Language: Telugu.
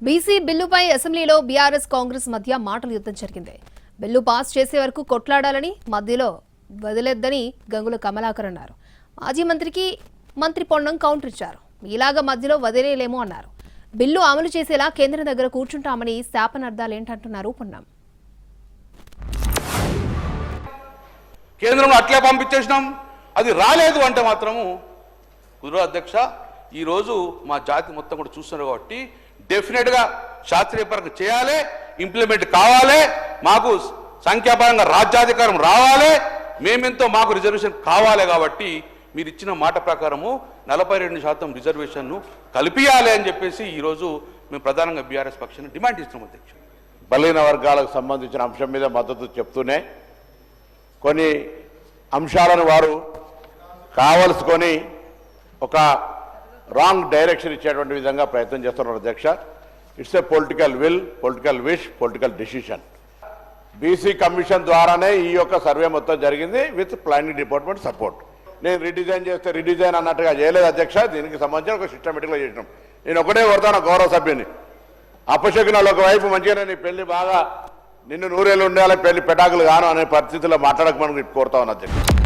బీసీ బిల్లుపై అసెంబ్లీలో బీఆర్ఎస్ కాంగ్రెస్ మధ్య మాటల యుద్ధం జరిగింది. బిల్లు పాస్ చేసే వరకు కొట్లాడాలని, మధ్యలో వదిలేద్దని గంగుల కమలాకర్ అన్నారు. మాజీ మంత్రికి మంత్రి పొన్నం కౌంటర్ ఇచ్చారు. ఇలాగా మధ్యలో వదిలేలేమో అన్నారు. బిల్లు అమలు చేసేలా కేంద్రం దగ్గర కూర్చుంటామని శాపనార్థాలేంటంటున్నారు పొన్నం. కేంద్రంలో అట్లే పంపించేసినాం, అది రాలేదు అంటే మాత్రము కుదురు అధ్యక్ష. ఈరోజు మా జాతి మొత్తం కూడా చూస్తున్నారు కాబట్టి డెఫినెట్గా శాస్త్రీయపరంగా చేయాలి, ఇంప్లిమెంట్ కావాలి, మాకు సంఖ్యాపరంగా రాజ్యాధికారం రావాలి, మేమెంతో మాకు రిజర్వేషన్ కావాలి. కాబట్టి మీరు ఇచ్చిన మాట ప్రకారము 42% రిజర్వేషన్ను కల్పియాలి అని చెప్పేసి ఈరోజు మేము ప్రధానంగా బీఆర్ఎస్ పక్షాన్ని డిమాండ్ చేస్తున్నాం అధ్యక్ష. బలహీన వర్గాలకు సంబంధించిన అంశం మీద మద్దతు చెప్తూనే కొన్ని అంశాలను వారు కావలసుకొని ఒక రాంగ్ డైరెక్షన్ ఇచ్చేటువంటి విధంగా ప్రయత్నం చేస్తున్నారు అధ్యక్ష. It's a political will, political wish, political decision. BC commission ద్వారానే ఈ యొక్క సర్వే మొత్తం జరిగింది విత్ ప్లానింగ్ డిపార్ట్మెంట్ సపోర్ట్. నేను రీడిజైన్ చేస్తే రీడిజైన్ అన్నట్టుగా చేయలేదు అధ్యక్ష. దీనికి సంబంధించిన ఒక సిస్టమేటిక్గా చేసినాం. నేను ఒకటే కోరుతాను గౌరవ సభ్యుని, అపశకునాలు ఒకవైపు మంచిగానే నీ పెళ్లి బాగా నిన్ను నూరేళ్ళు ఉండాలి, పెళ్లి పెటాకులు గాను అనే పరిస్థితుల్లో మాట్లాడకమని కోరుతా ఉన్నాను అధ్యక్ష.